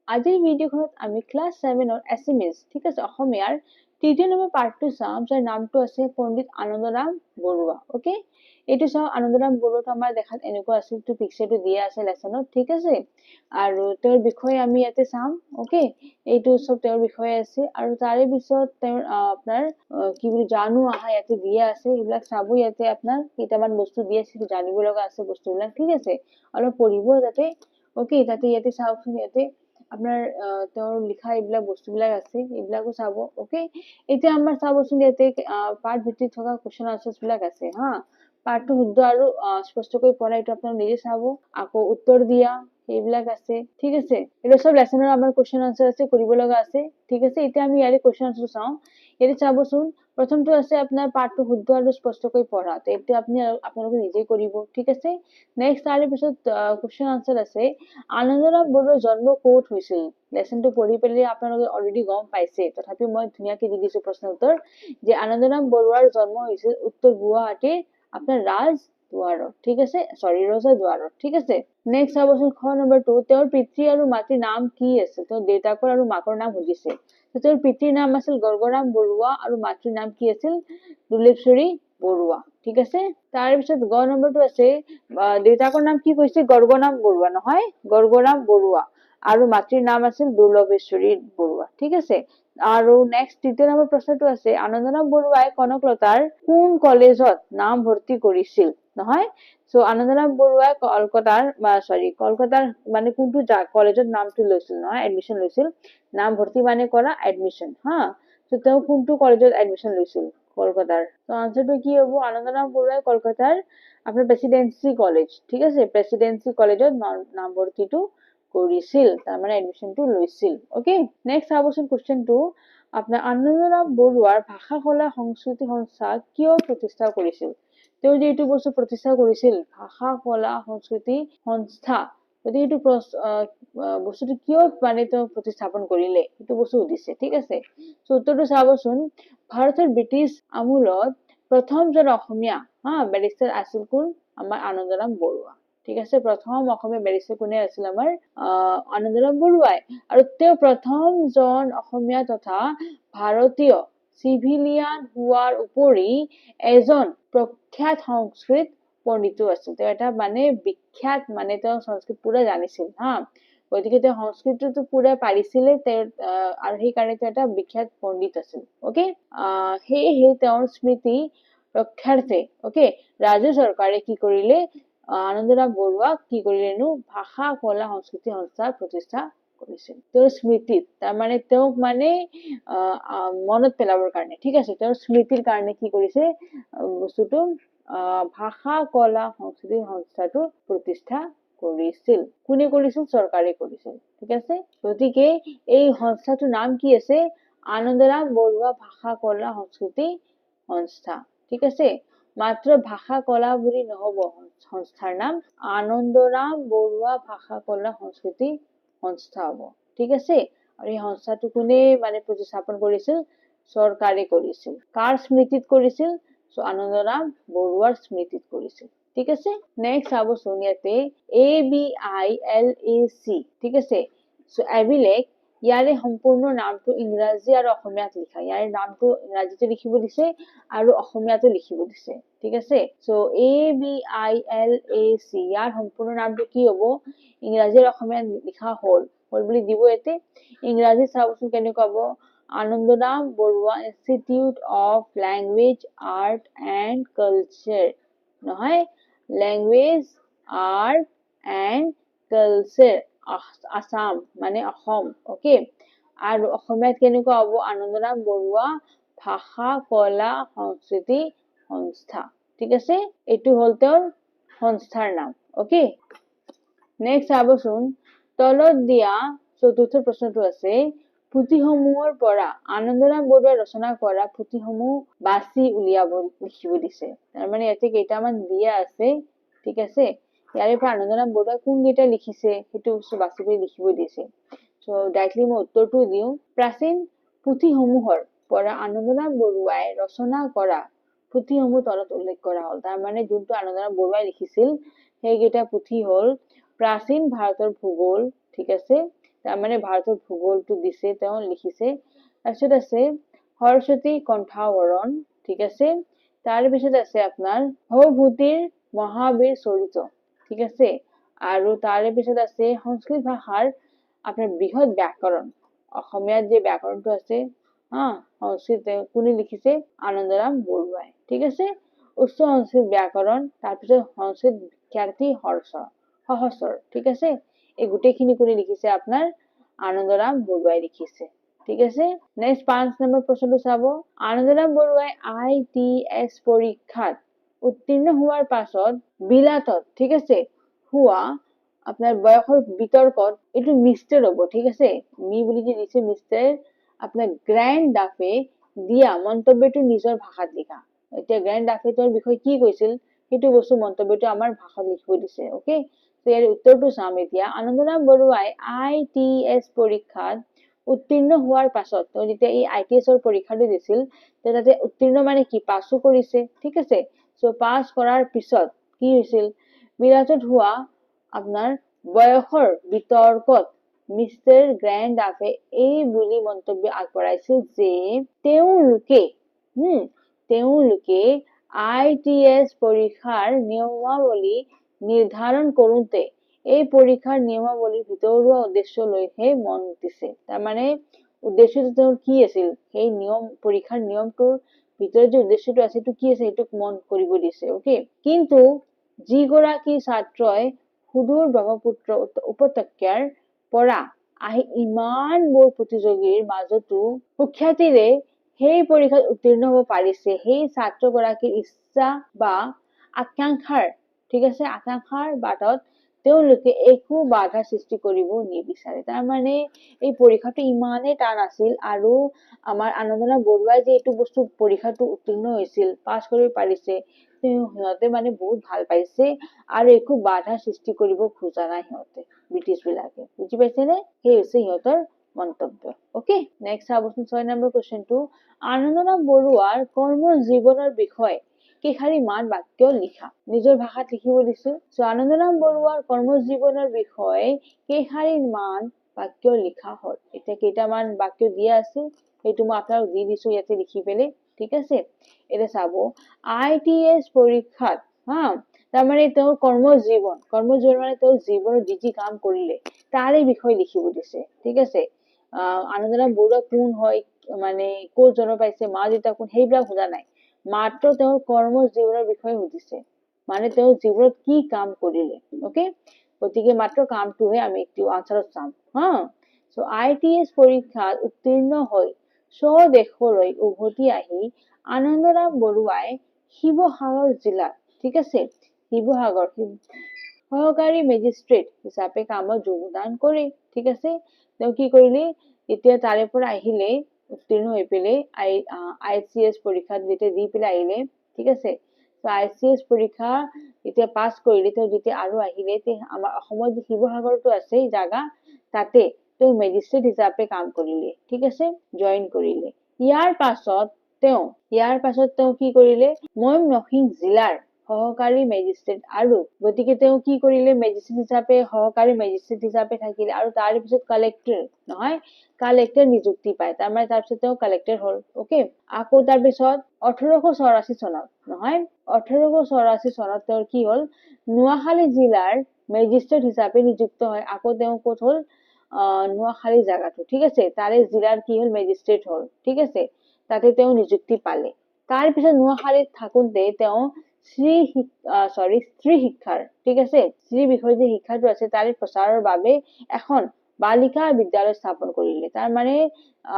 আজিৰ ভিডিঅ'খনত আমি class 7ৰ SMS ঠিক আছে অসমীয়াৰ তৃতীয় নম্বৰ পাৰ্টটো চাম যাৰ নামটো আছে পণ্ডিত আনন্দৰাম বৰুৱা ওকে এইটো চাও আনন্দৰাম বৰুৱাটো আমাৰ দেখাত এনেকুৱা আছিল তো পিকচাৰটো দিয়া আছে লেসনত ঠিক আছে আৰু তেওঁৰ বিষয়ে আমি ইয়াতে চাম ওকে এইটো সব তেওঁৰ বিষয়ে আছে আৰু তাৰে পিছত তেওঁৰ আপোনাৰ কি বুলি জানো আহা ইয়াতে দিয়া আছে এইবিলাক চাবো ইয়াতে আপোনাৰ কেইটামান বস্তু দিয়া আছে জানিব লগা আছে বস্তুবিলাক ঠিক আছে অলপ পঢ়িব যাতে ওকে তাতে ইয়াতে চাওকচোন ইয়াতে আপোনাৰ তেওঁৰ লিখা এইবিলাক বস্তুবিলাক আছে এইবিলাকো চাব ওকে এতিয়া আমাৰ চাবচোন ইয়াতে পাঠ ভিত্তিত থকা কোৱেশ্চন আনসাৰ্स বিলাক আছে হা পাঠটো শুদ্ধ আৰু স্পষ্টকৈ পঢ়া এইটো আপোনালোকে নিজে চাব আকৌ উত্তৰ দিয়া এইবিলাক আছে ঠিক আছে এটা সব লেসনৰ আমাৰ কোৱেশ্চন আনসাৰ আছে কৰিব লগা আছে ঠিক আছে এতিয়া আমি ইয়াৰে কোৱেশ্চন আনসাৰ চাও ইয়াতে চাবচোন প্ৰথমটো আছে আপোনাৰ পাঠটো শুদ্ধ আৰু স্পষ্টকৈ পঢ়া তো এতিয়া আপোনালোকে নিজে কৰিব ঠিক আছে নেক্সট তাৰে পিছত কোৱেশ্চন আনসাৰ আছে আনন্দৰাম বৰুৱাৰ জন্ম ক'ত হৈছিল লেসনটো পঢ়ি পেলাই আপোনালোকে অলৰেডি গম পাইছে তথাপি মই ধুনীয়াকৈ দি দিছো প্ৰশ্ন উত্তৰ যে আনন্দৰাম বৰুৱাৰ জন্ম হৈছিল উত্তৰ গুৱাহাটীৰ আপোনাৰ ৰাজদুৱাৰত ঠিক আছে সৰি ৰজাদুৱাৰত ঠিক আছে নেক্সট চাবচোন খ নম্বৰ 2 তেওঁৰ পিতৃ আৰু মাতৃৰ নাম কি আছে তো দেউতাকৰ আৰু মাকৰ নাম সুধিছে তেওঁৰ পিতৃৰ নাম আছিল গৰ্গৰাম বৰুৱা আৰু মাতৃৰ নাম কি আছিল দুলেশ্বৰী বৰুৱা ঠিক আছে তাৰ পিছত গ নম্বৰটো আছে দেউতাকৰ নাম কি কৈছে গৰ্গনাম বৰুৱা নহয় গৰ্গৰাম বৰুৱা আৰু মাতৃৰ নাম আছিল দুৰ্লভেশ্বৰী বৰুৱা ঠিক আছে আৰু নেক্সট তৃতীয় নম্বৰ প্ৰশ্নটো আছে আনন্দৰাম বৰুৱাই কনকলতাৰ কোন কলেজত নাম ভৰ্তি কৰিছিল নহয় সো আনন্দৰাম বৰুৱাই কলকাতাৰ মানে কোনটো কলেজত নামটো লৈছিল নহয় এডমিশন লৈছিল নাম ভৰ্তি মানে কৰা এডমিশন হা সো তেওঁ কোনটো কলেজত এডমিশন লৈছিল কলকাতাৰ তো আনসাৰটো কি হ'ব আনন্দৰাম বৰুৱাই কলকাতাৰ আপোনাৰ প্ৰেসিডেন্সি কলেজ ঠিক আছে প্ৰেসিডেন্সি কলেজত নাম ভৰ্তিটো কৰিছিল তাৰ মানে এডমিশনটো লৈছিল ওকে নেক্সট চাবচোন কোৱেশ্চনটো আপোনাৰ আনন্দৰাম বৰুৱাৰ ভাষা কলা সংস্কৃতি সংস্থা কিয় প্ৰতিষ্ঠা কৰিছিল তেওঁ যে এইটো বস্তু প্ৰতিষ্ঠা কৰিছিল ভাষা কলা সংস্কৃতি সংস্থা গতিকে এইটো বস্তুটো কিয় মানে তেওঁ প্ৰতিস্থাপন কৰিলে এইটো বস্তু সুধিছে ঠিক আছে সো উত্তৰটো চাবচোন ভাৰতৰ ব্ৰিটিছ আমোলত প্ৰথম জন অসমীয়া বেৰিষ্টাৰ আছিল কোন আমাৰ আনন্দৰাম বৰুৱা ঠিক আছে প্ৰথম অসমীয়া বেৰিষ্টাৰ কোনে আছিল আমাৰ আনন্দৰাম বৰুৱাই আৰু তেওঁ প্ৰথমজন অসমীয়া তথা ভাৰতীয় চিভিলিয়ান হোৱাৰ উপৰি এজন প্ৰখ্যাত সংস্কৃত পণ্ডিতো আছিল তেওঁ এটা মানে বিখ্যাত মানে তেওঁ সংস্কৃত পুৰা জানিছিল হা গতিকে তেওঁ সংস্কৃতটো পুৰা পাৰিছিলে আৰু সেইকাৰণে তেওঁ এটা বিখ্যাত পণ্ডিত আছিল ওকে সেয়েহে তেওঁৰ স্মৃতি ৰক্ষাৰ্থে ওকে ৰাজ্য চৰকাৰে কি কৰিলে আনন্দৰাম বৰুৱাক কি কৰিলেনো ভাষা কলা সংস্কৃতি সংস্থা প্ৰতিষ্ঠা কৰিছিল তেওঁৰ স্মৃতিত তাৰ মানে তেওঁক মানে মনত পেলাবৰ কাৰণে ঠিক আছে তেওঁৰ স্মৃতিৰ কাৰণে কি কৰিছে বস্তুটো ভাষা কলা সংস্কৃতি সংস্থাটো প্ৰতিষ্ঠা কৰিছিল কোনে কৰিছিল চৰকাৰে কৰিছিল ঠিক আছে গতিকে এই সংস্থাটোৰ নাম কি আছে আনন্দৰাম বৰুৱা ভাষা কলা সংস্কৃতি সংস্থা ঠিক আছে মাত্ৰ ভাষা কলা বুলি নহব সংস্থাৰ নাম আনন্দৰাম বৰুৱা ভাষা কলা সংস্কৃতি সংস্থা হ'ব ঠিক আছে আৰু এই সংস্থাটো কোনে মানে প্ৰতিস্থাপন কৰিছিল চৰকাৰে কৰিছিল কাৰ স্মৃতিত কৰিছিল সো আনন্দৰাম বৰুৱাৰ স্মৃতিত কৰিছিল ঠিক আছে নেক্সট চাবচোন ইয়াতে ABILAC ঠিক আছে সো এবিলেক ইয়াৰে সম্পূৰ্ণ নামটো ইংৰাজী আৰু অসমীয়াত লিখা ইয়াৰে নামটো ইংৰাজীতে লিখিব দিছে আৰু অসমীয়াতে লিখিব দিছে ঠিক আছে সো ABILAC ইয়াৰ সম্পূৰ্ণ নামটো কি হ'ব ইংৰাজী আৰু অসমীয়াত লিখা হ'ল বুলি দিব এতে ইংৰাজী চাবচোন কেনেকুৱা হ'ব Anandaram Barua institute of language art and culture নহয় language art and culture Assam মানে অসম ওকে আৰু অসমীয়াত কেনেকুৱা হ'ব আনন্দৰাম বৰুৱা ভাষা কলা সংস্কৃতি সংস্থা ঠিক আছে এইটো হ'ল তেওঁৰ সংস্থাৰ নাম ওকে নেক্সট চাবচোন তলত দিয়া চতুৰ্থ প্ৰশ্নটো আছে পুথিসমূহৰ পৰা আনন্দৰাম বৰুৱাই ৰচনা কৰা পুথিসমূহ বাছি উলিয়াব লিখিব দিছে তাৰ মানে ইয়াতে কেইটামান দিয়া আছে ঠিক আছে ইয়াৰে পৰা আনন্দৰাম বৰুৱাই কোনকেইটা লিখিছে সেইটো বস্তু বাছি কৰি লিখিব দিছে সো ডাইৰেক্টলি মই উত্তৰটো দিওঁ প্ৰাচীন পুথিসমূহৰ পৰা আনন্দৰাম বৰুৱাই ৰচনা কৰা পুথিসমূহ তলত উল্লেখ কৰা হ'ল তাৰ মানে যোনটো আনন্দৰাম বৰুৱাই লিখিছিল সেইকেইটা পুথি হ'ল প্ৰাচীন ভাৰতৰ ভূগোল ঠিক আছে তাৰ মানে ভাৰতৰ ভূগোলটো দিছে, তেওঁ লিখিছে। তাৰপিছত আছে সৰস্বতী কণ্ঠাৱৰণ, ঠিক আছে। তাৰপিছত আছে আপোনাৰ ভৱভূতিৰ মহাবীৰ চৰিত, ঠিক আছে। আৰু তাৰে পিছত আছে সংস্কৃত ভাষাৰ আপোনাৰ বৃহৎ ব্যাকৰণ, অসমীয়াত যে ব্যাকৰণটো আছে সংস্কৃত কোনে লিখিছে? আনন্দৰাম বৰুৱাই, ঠিক আছে। উচ্চ সংস্কৃত ব্যাকৰণ, তাৰপিছত সংস্কৃত বিখ্যাতি সহস্ৰ, ঠিক আছে। এই গোটেইখিনি কোনে লিখিছে? আপোনাৰ আনন্দৰাম বৰুৱাই লিখিছে, ঠিক আছে। নেক্সট 5 নম্বৰ প্ৰশ্নটো চাব। আনন্দৰাম বৰুৱাই ITS পৰীক্ষাত উত্তীৰ্ণ হোৱাৰ পাছত বিলাতত, ঠিক আছে, হোৱা আপোনাৰ বয়সৰ বিতৰ্কত, এইটো মিষ্টাৰ হ'ব, ঠিক আছে। মি বুলি যে দিছে মিষ্টাৰ, আপোনাৰ গ্ৰেণ্ড ডাফে দিয়া মন্তব্যটো নিজৰ ভাষাত লিখা। এতিয়া গ্ৰেণ্ড ডাফেটোৰ বিষয়ে কি কৈছিল সেইটো বস্তু মন্তব্যটো আমাৰ ভাষাত লিখিব দিছে, ওকে। ইয়াৰ উত্তৰটো চাম এতিয়া। আনন্দৰাম বৰুৱাই ITS পৰীক্ষাত উত্তীৰ্ণ হোৱাৰ পাছত, তেওঁ যেতিয়া এই ITS পৰীক্ষাটো দিছিল, তাতে উত্তীৰ্ণ মানে কি? পাছো কৰিছে, ঠিক আছে। সো পাছ কৰাৰ পিছত কি হৈছিল? বিলাতত হোৱা আপোনাৰ বয়সৰ বিতৰ্কত মিষ্টাৰ গ্ৰেণ্ড ডাফে এই বুলি মন্তব্য আগবঢ়াইছিল যে তেওঁলোকে ITS পৰীক্ষাৰ নিয়মাৱলী নিৰ্ধাৰণ কৰোঁতে এই পৰীক্ষাৰ নিয়মাৱলীৰ ভিতৰুৱা উদ্দেশ্য লৈহে মন দিছে। তাৰমানে উদ্দেশ্যটো তেওঁৰ কি আছিল? সেই পৰীক্ষাৰ নিয়মটোৰ ভিতৰত যে উদ্দেশ্যটো আছে সেইটো কি আছে সেইটোক মন কৰিব দিছে, ওকে। কিন্তু যিগৰাকী ছাত্ৰই সুদূৰ ব্ৰহ্মপুত্ৰ উপত্যকাৰ পৰা আহি ইমানবোৰ প্ৰতিযোগীৰ মাজতো সুখ্যাতিৰে সেই পৰীক্ষাত উত্তীৰ্ণ হ'ব পাৰিছে, সেই ছাত্ৰগৰাকীৰ ইচ্ছা বা আকাংক্ষাৰ, ঠিক আছে, আকাংক্ষাৰ বাটত তেওঁলোকে একো বাধা সৃষ্টি কৰিব নিবিচাৰে। তাৰমানে এই পৰীক্ষাটো ইমানেই টান আছিল আৰু আমাৰ আনন্দৰাম বৰুৱাই যে এইটো বস্তু পৰীক্ষাটো উত্তীৰ্ণ হৈছিল, পাছ কৰিব পাৰিছে, সিহঁতে মানে বহুত ভাল পাইছে আৰু একো বাধা সৃষ্টি কৰিব খোজা নাই সিহঁতে, ব্ৰিটিছ বিলাকে, বুজি পাইছেনে? সেই হৈছে সিহঁতৰ মন্তব্য, ওকে। নেক্সট চাবচোন 6 নম্বৰ কুৱেশ্যনটো। আনন্দৰাম বৰুৱাৰ কৰ্ম জীৱনৰ বিষয়ে কেইশাৰীমান বাক্য লিখা। নিজৰ ভাষাত লিখিব দিছো। আনন্দৰাম বৰুৱাৰ কৰ্ম জীৱনৰ বিষয়ে কেইশাৰীমান বাক্য লিখা হ'ল। এতিয়া কেইটামান বাক্য দিয়া আছে, সেইটো মই আপোনাক দি দিছো ইয়াতে লিখি পেলাই, ঠিক আছে। এতিয়া চাব, ITS পৰীক্ষাত তাৰমানে তেওঁৰ কৰ্মজীৱন মানে তেওঁৰ জীৱনত যি কাম কৰিলে তাৰে বিষয়ে লিখিব দিছে, ঠিক আছে। আনন্দৰাম বৰুৱা কোন হয়, মানে ক'ত জন্ম পাইছে, মা দেউতা কোন, সেইবিলাক সোধা নাই, মাত্ৰ তেওঁৰ কৰ্ম জীৱনৰ বিষয়ে সুধিছে, মানে তেওঁৰ জীৱনত কি কাম কৰিলে, ওকে। গতিকে মাত্ৰ কামটোহে আমি একটু আনচাৰত চাম, সো ITS পৰীক্ষাত উত্তীৰ্ণ হৈ স্বদেশলৈ উভতি আহি আনন্দৰাম বৰুৱাই শিৱসাগৰ জিলাত, ঠিক আছে, শিৱসাগৰ সহকাৰী মেজিষ্ট্ৰেট হিচাপে কামত যোগদান কৰে, ঠিক আছে। তেওঁ কি কৰিলে? এতিয়া তাৰে পৰা আহিলে, উত্তীৰ্ণ হৈ পেলাই ICS পৰীক্ষাত যেতিয়া দি পেলাই আহিলে, ঠিক আছে। ICS পৰীক্ষা যেতিয়া পাছ কৰিলে, তেওঁ যেতিয়া আৰু আহিলে, আমাৰ অসমত যে শিৱসাগৰটো আছে জাগা, তাতে তেওঁ মেজিষ্ট্ৰেট হিচাপে কাম কৰিলে, ঠিক আছে, জইন কৰিলে। ইয়াৰ পাছত তেওঁ কি কৰিলে? ময়মনসিংহ জিলাৰ সহকাৰী মেজিষ্ট্ৰেট, আৰু গতিকে তেওঁ কি কৰিলে? সহকাৰী মেজিষ্ট্ৰেট হিচাপে থাকিলে, আৰু তাৰ পিছত কালেক্টৰ নিযুক্তি পায়, তাৰমানে তাৰপিছত তেওঁ কালেক্টৰ হ'ল, ওকে। আকৌ তাৰপিছত 1884 চনত তেওঁৰ কি হ'ল? নোয়াখালী জিলাৰ মেজিষ্ট্ৰেট হিচাপে নিযুক্ত হয়। আকৌ তেওঁ ক'ত হ'ল? নোয়াখালী জাগাটো, ঠিক আছে, তাৰে জিলাৰ কি হ'ল? মেজিষ্ট্ৰেট হ'ল, ঠিক আছে, তাতে তেওঁ নিযুক্তি পালে। তাৰ পিছত নোয়াখালীত থাকোঁতে তেওঁ স্ত্ৰী শিক্ষাৰ, ঠিক আছে, স্ত্ৰী বিষয়ে যে শিক্ষাটো আছে তাৰে প্ৰচাৰৰ বাবে এখন বালিকা বিদ্যালয় স্থাপন কৰিলে। তাৰমানে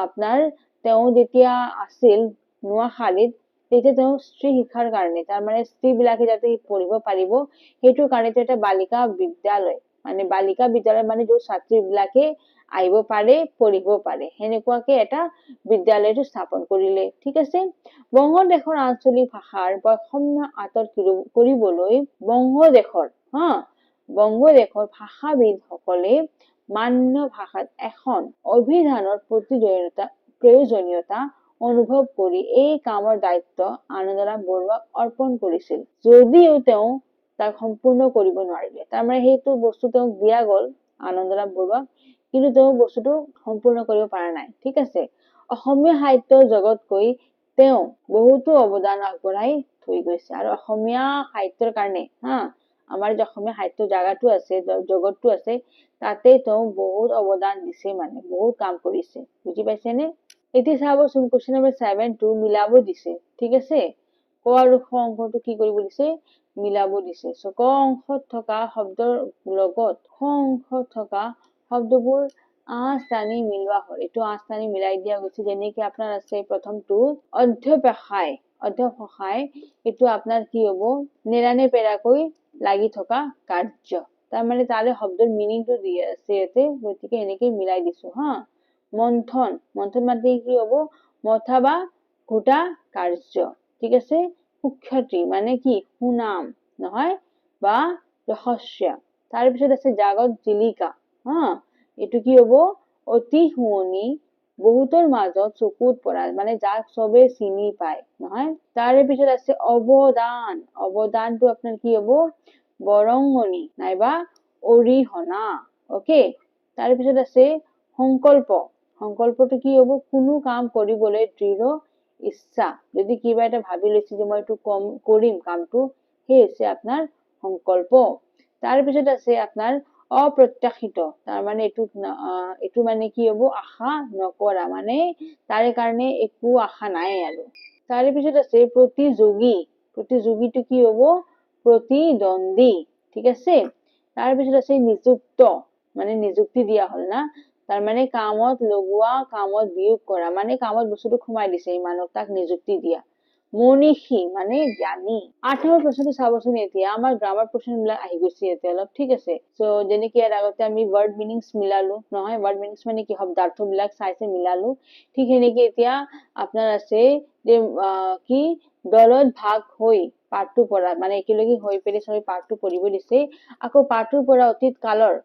আপোনাৰ তেওঁ যেতিয়া আছিল নোয়াখালীত, তেতিয়া তেওঁ স্ত্ৰী শিক্ষাৰ কাৰণে, তাৰমানে স্ত্ৰী বিলাকে যাতে পঢ়িব পাৰিব সেইটোৰ কাৰণে এটা বালিকা বিদ্যালয় মানে য'ত ছাত্ৰী বিলাকে আহিব পাৰে, পঢ়িব পাৰে, সেনেকুৱাকে এটা বিদ্যালয়টো স্থাপন কৰিলে, ঠিক আছে। বংগদেশৰ আঞ্চলিক ভাষাৰ বৈষম্য আঁতৰ কৰিবলৈ বংগদেশৰ ভাষাবিদসকলে মান্য ভাষাত এখন অভিধানৰ প্ৰয়োজনীয়তা অনুভৱ কৰি এই কামৰ দায়িত্ব আনন্দৰাম বৰুৱাক অৰ্পণ কৰিছিল, যদিও তেওঁ তাক সম্পূৰ্ণ কৰিব নোৱাৰিলে। তাৰমানে সেইটো বস্তু তেওঁক দিয়া গ'ল আনন্দৰাম বৰুৱাক, কিন্তু তেওঁ বস্তুটো সম্পূৰ্ণ কৰিব পৰা নাই, ঠিক আছে। অসমীয়া সাহিত্যৰ জগতকৈ তেওঁ বহুতো অৱদান আগবঢ়াই থৈ গৈছে আৰু অসমীয়া সাহিত্যৰ কাৰণে আমাৰ যে অসমীয়া সাহিত্য জাগাটো আছে, জগতটো আছে, তাতে তেওঁ বহুত অৱদান দিছে, মানে বহুত কাম কৰিছে, বুজি পাইছেনে? এতিয়া চাবচোন কুৱেশ্যন নম্বৰ 7 টো মিলাব দিছে, ঠিক আছে। ক আৰু খ অংশটো কি কৰিব দিছে, মিলাব দিছে। চ ক অংশত থকা শব্দৰ লগত খ অংশত থকা শব্দবোৰ আঁচ টানি মিলোৱা হ'ল। এইটো আঁচ টানি মিলাই দিয়া গৈছে। যেনেকে আপোনাৰ আছে প্ৰথমটো অধ্যবসায়, অধ্যবসায়, এইটো আপোনাৰ কি হব, নেৰানে পেৰাকৈ লাগি থকা কাৰ্য, তাৰমানে তাৰে শব্দৰ মিনিংটো দি আছে ইয়াতে, গতিকে এনেকে মিলাই দিছো মন্থন, মন্থন মানে কি হব, মথা বা ঘোটা কাৰ্য, ঠিক আছে। সুখ্যাতি মানে কি, সুনাম নহয়, বা ৰহস্য। তাৰ পিছত আছে জাগত জিলিকা, এইটো কি হব, অতি শুৱনি, বহুতৰ মাজত চকুত পৰা, মানে যাক চবে চিনি পায়, নহয়। তাৰে পিছত আছে অৱদান, অৱদানটো আপোনাৰ কি হব, বৰঙণি নাইবা অৰিহণা, অকে। তাৰ পিছত আছে সংকল্প, সংকল্পটো কি হব, কোনো কাম কৰিবলৈ দৃঢ় ইচ্ছা, যদি কিবা এটা ভাবি লৈছে যে মই এইটো কৰিম কামটো, সেই হৈছে আপোনাৰ সংকল্প। তাৰ পিছত আছে আপোনাৰ অপ্ৰত্যাশিত, তাৰমানে এইটো মানে কি হব, আশা নকৰা, মানে তাৰে কাৰণে একো আশা নাই আৰু। তাৰে পিছত আছে প্ৰতিযোগী, প্ৰতিযোগীটো কি হব, প্ৰতিদ্বন্দ্বী, ঠিক আছে। তাৰ পিছত আছে নিযুক্ত, মানে নিযুক্তি দিয়া হল না, তাৰমানে কামত লগোৱা, কামত বিয়োগ কৰা, মানে কামত বস্তুটো সোমাই দিছে ইমানক, তাক নিযুক্তি দিয়া। মনীষী মানে জ্ঞানী। 8 নম্বৰ প্ৰশ্নটো চাবচোন, এতিয়া আমাৰ গ্ৰামাৰ প্ৰশ্ন বিলাক আহি গৈছে ইয়াতে অলপ, ঠিক আছে। চ' যেনেকে ইয়াৰ আগতে আমি ৱৰ্ড মিনিংছ মিলালো, নহয়, ৱৰ্ড মিনিংছ মানে কি, শব্দাৰ্থ বিলাক চাইছে মিলালো, ঠিক সেনেকে এতিয়া আপোনাৰ আছে যে কি, দলত ভাগ হৈ পাঠটো পঢ়া, মানে একেলগে হৈ পেলাই চবে পাঠটো পঢ়িব দিছে। আকৌ পাঠটোৰ পৰা অতীত কালৰ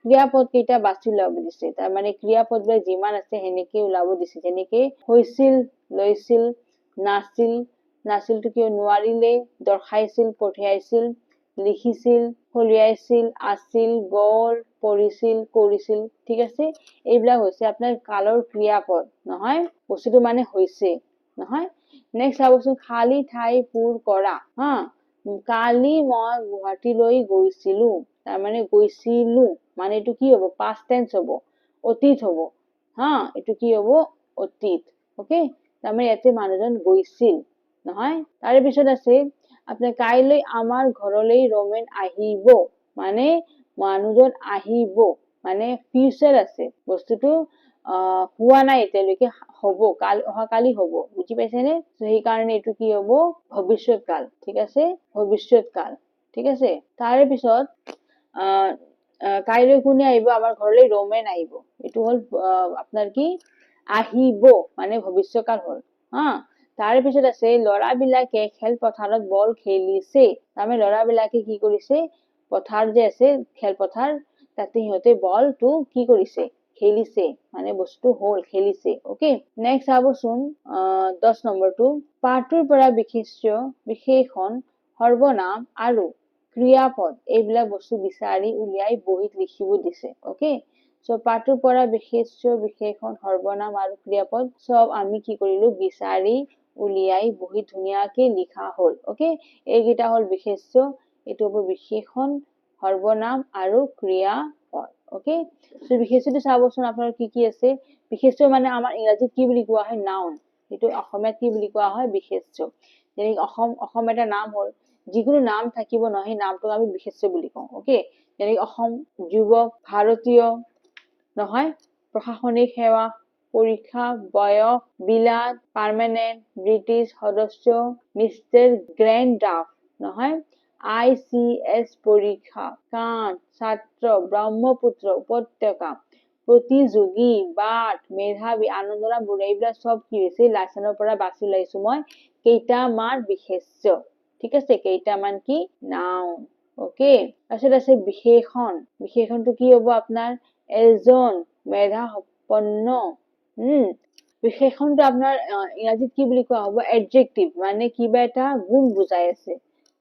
ক্ৰিয়াপদ কেইটা বাছি ওলাব দিছে, তাৰমানে ক্ৰিয়াপদ বিলাক যিমান আছে সেনেকে ওলাব দিছে, যেনেকে হৈছিল, লৈছিল, নাছিল, নাছিলটো কিয়, নোৱাৰিলে, দৰ্শাইছিল, পঠিয়াইছিল, লিখিছিল, ফলিয়াইছিল, আছিল, গল, পঢ়িছিল, কৰিছিল, ঠিক আছে। এইবিলাক হৈছে আপোনাৰ কালৰ ক্ৰিয়াপদ, নহয়, বস্তুটো মানে হৈছে, নহয়। নেক্সট চাবচোন, খালী ঠাই পূৰ কৰা, কালি মই গুৱাহাটীলৈ গৈছিলো, তাৰমানে গৈছিলো, মানে এইটো কি হব, পাষ্ট টেন্স হব, অতীত হব, এইটো কি হব, অতীত, অকে। তাৰমানে ইয়াতে মানুহজন গৈছিল, নহয়। তাৰে পিছত আছে আপোনাৰ কাইলৈ আমাৰ ঘৰলৈ ৰমেন আহিব, মানে মানুহজন আহিব, মানে ফিউচাৰ আছে, বস্তুটো হোৱা নাই এতিয়ালৈকে, হব, অহাকালি হব, বুজি পাইছেনে? সেইকাৰণে এইটো কি হব, ভৱিষ্যৎ কাল, ঠিক আছে, ভৱিষ্যৎ কাল, ঠিক আছে। তাৰে পিছত কাইলৈ কোনে আহিব, আমাৰ ঘৰলৈ ৰমেন আহিব, এইটো হল আপোনাৰ কি, আহিব, মানে ভৱিষ্যৎকাল হল, তাৰে পিছত আছে লৰাবিলাকে খেলপথাৰত বল খেলিছে, তাৰমানে লৰাবিলাকে কি কৰিছে, পথাৰ যে আছে খেলপথাৰ, তাতে সিহঁতে বলটো কি কৰিছে, খেলিছে, মানে বস্তু হল, খেলিছে, অকে। নেক্সট চাবচোন 10 নম্বৰটো, পাঠটোৰ পৰা বিশেষণ, সৰ্বনাম আৰু ক্ৰিয়াপদ এইবিলাক বস্তু বিচাৰি উলিয়াই বহীত লিখিব দিছে, অকে। চ' পাঠটোৰ পৰা বিশেষণ, সৰ্বনাম আৰু ক্ৰিয়াপদ চব আমি কি কৰিলো, বিচাৰি উলিয়াই বহীত ধুনীয়াকে লিখা হল, অকে। এইকেইটা হল বিশেষ্য, এইটো হব বিশেষণ, সৰ্বনাম আৰু ক্ৰিয়াপদ, অকে। চ' বিশেষ্যটো চাবচোন আপোনাৰ কি কি আছে, বিশেষ্য মানে আমাৰ ইংৰাজীত কি বুলি কোৱা হয়, নাউন, সেইটো অসমীয়াত কি বুলি কোৱা হয়, বিশেষ্য। যেনেকে অসম এটা নাম হল, যিকোনো নাম থাকিব নহয়, সেই নামটোক আমি বিশেষ্য বুলি কওঁ, অকে। যেনেকে অসম, যুৱক, ভাৰতীয়, নহয়, প্ৰশাসনিক সেৱা, পৰীক্ষা, বয়স, বিলাত, পাৰ্মানেন্ট, ব্ৰিটিছ, সদস্য, মিষ্টাৰ গ্ৰেণ্ড ড্ৰাফট, নহয়, ICS পৰীক্ষা, কাণ, ছাত্ৰ, ব্ৰহ্মপুত্ৰ উপত্যকা, প্ৰতিযোগী, বাট, মেধাৱী, আনন্দৰাম বৰুৱা, এইবিলাক চব কি হৈছে, লাইচেন্সৰ পৰা বাছি ওলাইছো মই কেইটামান বিশেষ্য, ঠিক আছে, কেইটামান কি, নাউন, অকে। তাৰপিছত আছে বিশেষণ, বিশেষণটো কি হব আপোনাৰ, এজন মেধাসম্পন্ন, বিশেষণটো আপোনাৰ ইংৰাজীত কি বুলি কোৱা হব, এডজেক্টিভ, মানে কিবা এটা গুণ বুজাই আছে,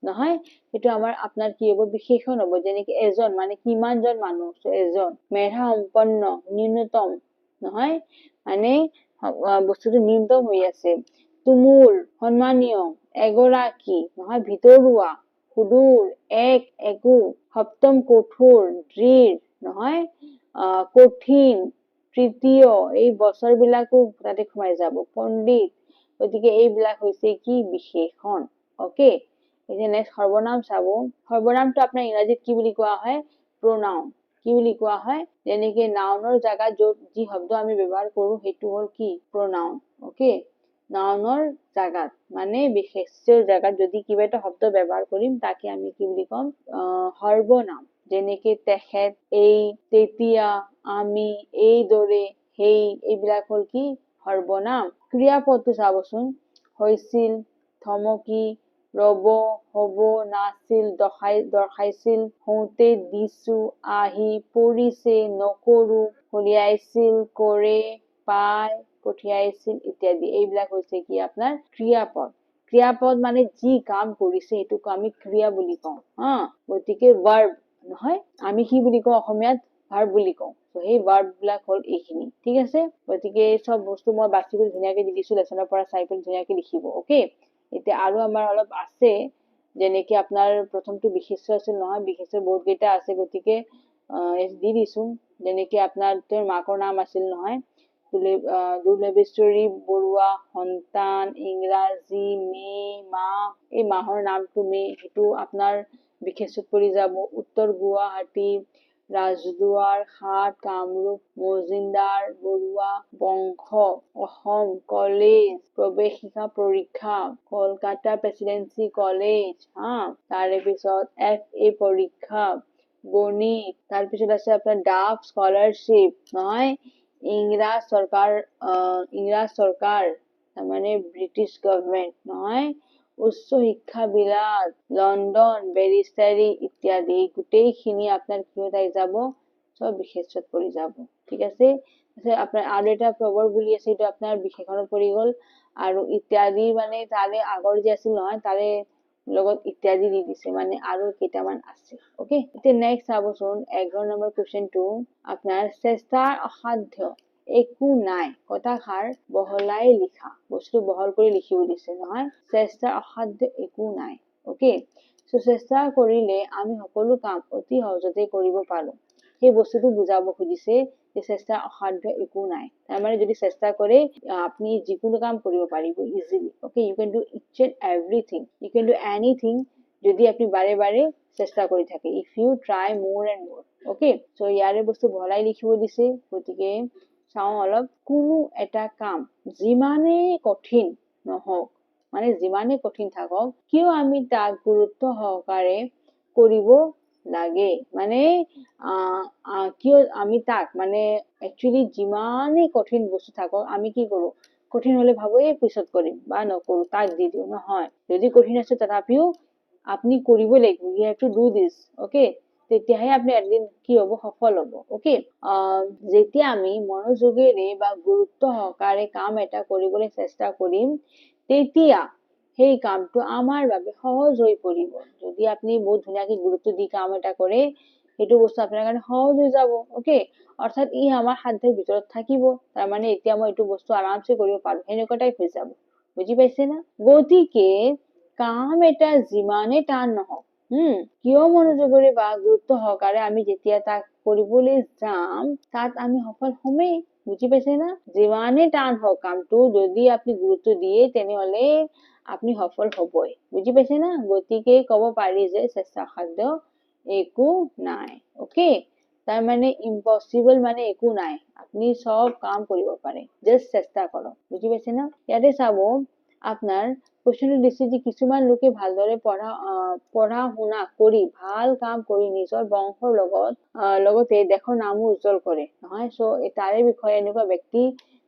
নহয়, সেইটো আপোনাৰ কি হ'ব, বিশেষণ হ'ব। যেনেকে এজন মানে কিমানজন মানুহ, এজন। মেধা সম্পন্ন, ন্যূনতম, নহয় মানে বস্তুটো ন্যূনতম হৈ আছে। তুমুল, সন্মানীয়, এগৰাকী, নহয় ভিতৰুৱা, সুদূৰ, একো, সপ্তম কঠোৰ, দৃঢ়, নহয় কঠিন, তৃতীয়, এই বছৰবিলাকো তাতে সোমাই যাব। পণ্ডিত, গতিকে এইবিলাক হৈছে কি, বিশেষণ। অকে, এতিয়া নেক্সট সৰ্বনাম চাব। সৰ্বনামটো আপোনাৰ ইংৰাজীত কি বুলি কোৱা হয়, প্ৰনাউন। কি বুলি কোৱা হয়, যেনেকে নাউনৰ জাগাত য'ত যি শব্দ আমি ব্যৱহাৰ কৰো সেইটো হ'ল কি, প্ৰনাউন। অকে, নাউনৰ জাগাত মানে বিশেষ্যৰ জাগাত যদি কিবা এটা শব্দ ব্যৱহাৰ কৰিম তাকে আমি কি বুলি ক'ম, সৰ্বনাম। যেনেকে তেখেত, এই, তেতিয়া, আমি, এইদৰে, সেই, এইবিলাক হ'ল কি, সৰ্বনাম। ক্ৰিয়াপদটো চাবচোন, হৈছিল, থমকি, ৰব, হব, নাছিল, দৰ্শাইছিল, হওঁতে, দিছো, আহি, পৰিছে, নকৰো, কঢ়িয়াইছিল, কৰে, পাই, পঠিয়াইছিল ইত্যাদি। এইবিলাক হৈছে কি আপোনাৰ ক্ৰিয়াপদ। ক্ৰিয়াপদ মানে যি কাম কৰিছে সেইটোক আমি ক্ৰিয়া বুলি কওঁ। গতিকে ভাৰ্ব, নহয় আমি কি বুলি কওঁ অসমীয়াত, ভাৰ্ব বুলি কওঁ। সেই ভাৰ্ব বিলাক হ'ল এইখিনি, ঠিক আছে। গতিকে এই চব বস্তু মই বাছি কৰি ধুনীয়াকে দি দিছো, লেচনৰ পৰা চাই পেলাই ধুনীয়াকে লিখিব। অকে, এতিয়া আৰু আমাৰ অলপ আছে, যেনেকে আপোনাৰ প্ৰথমটো বিশেষ্য আছিল নহয়, বিশেষ্য বহুত কেইটা আছে, গতিকে দি দিছো। যেনেকে আপোনাৰ তেওঁৰ মাকৰ নাম আছিল নহয়, দুৰ্লভেশ্বৰী বৰুৱা, সন্তান, ইংৰাজী, মে, মাহ, এই মাহৰ নামটো মে, সেইটো আপোনাৰ বিশেষ্যত পৰি যাব। উত্তৰ গুৱাহাটী, ৰাজদুৱাৰ, হাট, কামৰূপ, মজুমদাৰ, বৰুৱা, বংশ, অসম, কলেজ, প্ৰৱেশিকা পৰীক্ষা, কলকাতা প্ৰেচিডেন্সি কলেজ, তাৰে পিছত FA পৰীক্ষা, গণিত, তাৰপিছত আছে আপোনাৰ ডাফ স্কলাৰশ্বিপ, নহয় ইংৰাজ চৰকাৰ, তাৰমানে ব্ৰিটিছ গভৰ্ণমেণ্ট, নহয় উচ্চ শিক্ষা বিলাস, লণ্ডন, বেৰিষ্টাৰী ইত্যাদি। গোটেইখিনি আপোনাৰ কিহত আহি যাব, চব বিশেষ্যত পৰি যাব, ঠিক আছে। আপোনাৰ আৰু এটা প্ৰৱৰ বুলি আছে, এইটো আপোনাৰ বিশেষণত পৰি গ'ল। আৰু ইত্যাদি মানে তাৰে আগৰ যে আছিল নহয়, তাৰে লগত ইত্যাদি দি দিছে, মানে আৰু কেইটামান আছে। অকে, এতিয়া নেক্সট চাবচোন 11 নম্বৰ কুৱেশ্যনটো আপোনাৰ চেষ্টাৰ অসাধ্য একো নাই, কথাষাৰ বহলাই লিখা। বস্তু বহল কৰি লিখিব দিছে নহয়, চেষ্টাৰ অসাধ্য একো নাই। অকে, চেষ্টা কৰিলে আমি সকলো কাম অতি সহজতে কৰিব পাৰো। সেই বস্তুটো বুজাব খুজিছে যে চেষ্টাৰ অসাধ্য একো নাই। তাৰমানে যদি চেষ্টা কৰে আপুনি যিকোনো কাম কৰিব পাৰিব easily. Okay, you can do each and everything, you can do anything যদি আপুনি বাৰে বাৰে চেষ্টা কৰি থাকে, if you try more and more. Okay, so' ইয়াৰে বস্তু বহলাই লিখিব দিছে। গতিকে চাওঁ অলপ, কোনো এটা কাম যিমানেই কঠিন নহওক, মানে যিমানেই কঠিন থাকক কিয় আমি তাক গুৰুত্ব সহকাৰে কৰিব লাগে। মানে কিয় আমি তাক মানে একচুৱেলি যিমানেই কঠিন বস্তু থাকক আমি কি কৰো, কঠিন হলে ভাবো এই পিছত কৰিম বা নকৰো, তাক দি দিও। নহয়, যদি কঠিন আছে তথাপিও আপুনি কৰিব লাগিব, you have to do this, okay, তেতিয়াহে আপুনি এদিন কি হ'ব, সফল হ'ব। অকে, যেতিয়া আমি মনোযোগেৰে বা গুৰুত্ব সহকাৰে কাম এটা কৰিবলৈ চেষ্টা কৰিম তেতিয়া সেই কামটো আমাৰ বাবে সহজ হৈ পৰিব। যদি আপুনি বহুত ধুনীয়াকে গুৰুত্ব দি কাম এটা কৰে সেইটো বস্তু আপোনাৰ কাৰণে সহজ হৈ যাব। অকে, অৰ্থাৎ ই আমাৰ সাধ্যৰ ভিতৰত থাকিব, তাৰমানে এতিয়া মই এইটো বস্তু আৰামছে কৰিব পাৰো, সেনেকুৱা টাইপ হৈ যাব। বুজি পাইছে না? গতিকে কাম এটা যিমানে টান নহওক, কিয় মনোযোগেৰে বা গুৰুত্ব সহকাৰে আমি যেতিয়া তাক কৰিবলৈ যাম তাত আমি সফল হমেই। বুজি পাইছে না? যিমানে টান হওক কামটো, যদি আপনি গুৰুত্ব দিয়ে তেনেহলে আপনি সফল হবই। বুজি পাইছে না? গতিকে কব পাৰি যে চেষ্টা অসাধ্য একো নাই। অকে, তাৰ মানে ইম্পসিবল মানে একো নাই, আপনি সব কাম কৰিব পাৰে, জাস্ট চেষ্টা কৰক। বুজি পাইছে না? ইয়াতে চাব আপনাৰ কোশ্চেনটো দিছে যে কিছুমান লোকে ভালদৰে পঢ়া শুনা কৰি ভাল কাম কৰি নিজৰ বংশৰ লগতে দেশৰ নামো উজ্জ্বল কৰে, নহয়। চ' তাৰে বিষয়ে এনেকুৱা ব্যক্তি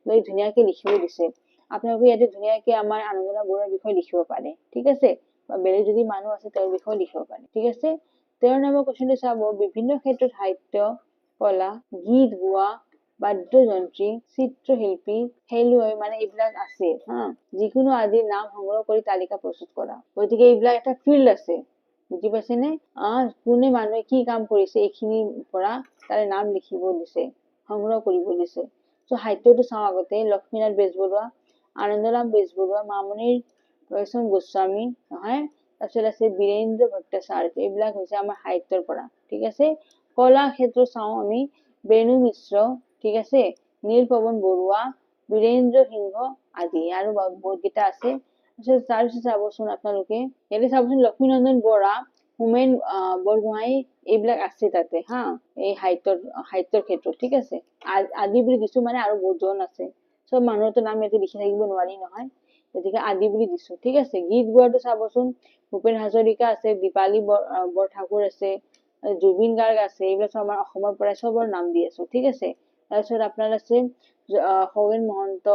লৈ ধুনীয়াকে লিখিব দিছে। আপোনালোকে ইয়াতে ধুনীয়াকে আমাৰ আনন্দৰাম বৰুৱাৰ বিষয়ে লিখিব পাৰে, ঠিক আছে, বা বেলেগ যদি মানুহ আছে তেওঁৰ বিষয়ে লিখিব পাৰে, ঠিক আছে। 13 নম্বৰ কুৱেশ্যনটো চাব, বিভিন্ন ক্ষেত্ৰত সাহিত্য, কলা, গীত গোৱা, বাদ্যযন্ত্ৰী, চিত্ৰশিল্পী, খেলুৱৈ মানে এইবিলাক আছে হা। যিকোনো আদিৰ নাম সংগ্ৰহ কৰি তালিকা প্ৰস্তুত কৰা। গতিকে এইবিলাক এটা ফিল্ড আছে, বুজি পাইছেনে? কোনে মানুহে কি কাম কৰিছে এইখিনিৰ পৰা তাৰে নাম লিখিব দিছে, সংগ্ৰহ কৰিব দিছে। চ' সাহিত্যটো চাওঁ আগতে। লক্ষ্মীনাথ বেজবৰুৱা, আনন্দৰাম বেজবৰুৱা, মামণি ৰয়ছম গোস্বামী, নহয়? তাৰপিছত আছে বীৰেন্দ্ৰ ভট্টাচাৰ্য। এইবিলাক হৈছে আমাৰ সাহিত্যৰ পৰা, ঠিক আছে? কলা ক্ষেত্ৰ চাওঁ আমি, বেণু মিশ্ৰ, ঠিক আছে? নীলপৱন বৰুৱা, বীৰেন্দ্ৰ সিংহ আদি, আৰু বহুত কেইটা আছে। তাৰপিছত চাবচোন আপোনালোকে, ইয়াতে চাবচোন লক্ষ্মীনন্দন বৰা, হোমেন বৰগোহাঁই, এইবিলাক আছে তাতে হা, এই সাহিত্যৰ ক্ষেত্ৰত, ঠিক আছে? আদি বুলি দিছো মানে আৰু বহুতজন আছে। চব মানুহৰতো নাম ইয়াতে লিখি থাকিব নোৱাৰি নহয়, গতিকে আদি বুলি দিছো, ঠিক আছে? গীত গোৱাটো চাবচোন, ভূপেন হাজৰিকা আছে, দীপালী বৰঠাকুৰ আছে, জুবিন গাৰ্গ আছে। এইবিলাক চব আমাৰ অসমৰ পৰাই চবৰ নাম দি আছো, ঠিক আছে? তাৰপিছত আপোনাৰ আছে খগেন মহন্ত,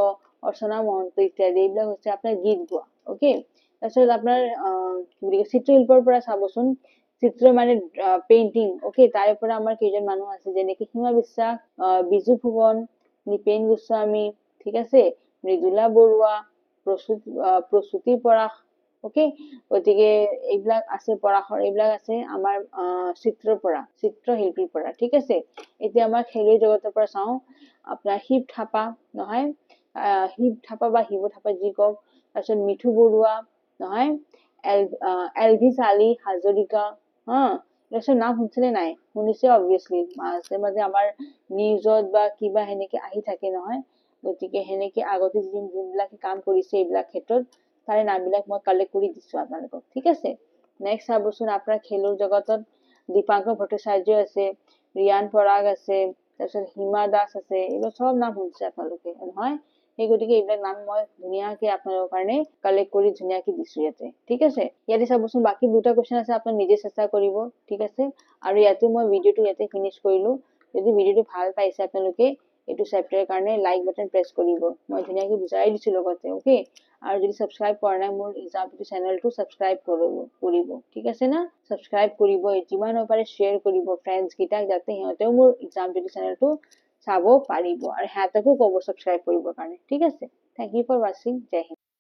অৰ্চনা মহন্ত ইত্যাদি। এইবিলাক হৈছে আপোনাৰ গীত গোৱা, অকে? তাৰপিছত আপোনাৰ কি বুলি কয়, চিত্ৰশিল্পৰ পৰা চাবচোন, চিত্ৰ মানে পেইন্টিং, অকে? তাৰে পৰা আমাৰ কেইজন মানুহ আছে, যেনেকে হিমা বিশ্বাস, বিজু ফুকন, নিপেন গোস্বামী, ঠিক আছে? মৃদুলা বৰুৱা, প্ৰসূতি পৰাশ, অকে? গতিকে এইবিলাক আছে, পৰাশৰ, এইবিলাক আছে আমাৰ চিত্ৰৰ পৰা, চিত্ৰশিল্পীৰ পৰা, ঠিক আছে? এতিয়া আমাৰ খেলুৱৈ জগতৰ পৰা চাওঁ, আপোনাৰ শিৱ থাপা, নহয়? শিৱ থাপা বা শিৱ থাপা যি কওক। তাৰপিছত মিঠু বৰুৱা, নহয়? এলভিছ আলী হাজৰিকা, হা? তাৰপিছত নাম শুনিছিলে নাই? শুনিছে অবভিয়াছলি, মাজে মাজে আমাৰ নিউজত বা কিবা সেনেকে আহি থাকে নহয়। গতিকে সেনেকে আগতে যোনবিলাকে কাম কৰিছে এইবিলাক ক্ষেত্ৰত, তাৰে নামবিলাক মই কালেক্ট কৰি দিছো আপোনালোকক, ঠিক আছে? নেক্সট চাবচোন, আপোনাৰ খেলৰ জগতত দীপাংকৰ ভট্টাচাৰ্য আছে, ৰিয়ান পৰাগ আছে, তাৰপিছত হিমা দাস আছে। এইবিলাক চব নাম শুনিছে আপোনালোকে, নহয়? সেই গতিকে এইবিলাক নাম মই ধুনীয়াকে আপোনালোকৰ কাৰণে কালেক্ট কৰি ধুনীয়াকে দিছো ইয়াতে, ঠিক আছে? ইয়াতে চাবচোন, বাকী দুটা কুৱেশ্যন আছে, আপুনি নিজে চেষ্টা কৰিব, ঠিক আছে? আৰু ইয়াতে মই ভিডিঅ'টো ইয়াতে ফিনিছ কৰিলো। যদি ভিডিঅ'টো ভাল পাইছে আপোনালোকে, এইটো চেপ্টাৰৰ কাৰণে লাইক বাটন প্ৰেছ কৰিব। মই ধুনীয়াকে বুজাই দিছো লগতে, অকে? আৰু যদি সাবস্ক্ৰাইব কৰা নাই মোৰ এক্সাম পিটি চেনেলটো, সাবস্ক্ৰাইব কৰিব, ঠিক আছে না? সাবস্ক্ৰাইব কৰিব, যিমান পাৰে শ্বেয়াৰ কৰিব ফ্ৰেণ্ডছ কেইটাক, যাতে সিহঁতেও মোৰ এক্সাম পিটি চেনেলটো চাব পাৰিব, আৰু সিহঁতকো ক'ব সাবস্ক্ৰাইব কৰিবৰ কাৰণে, ঠিক আছে? থেংক ইউ ফৰ ৱাচিং। জয় হিন্দ।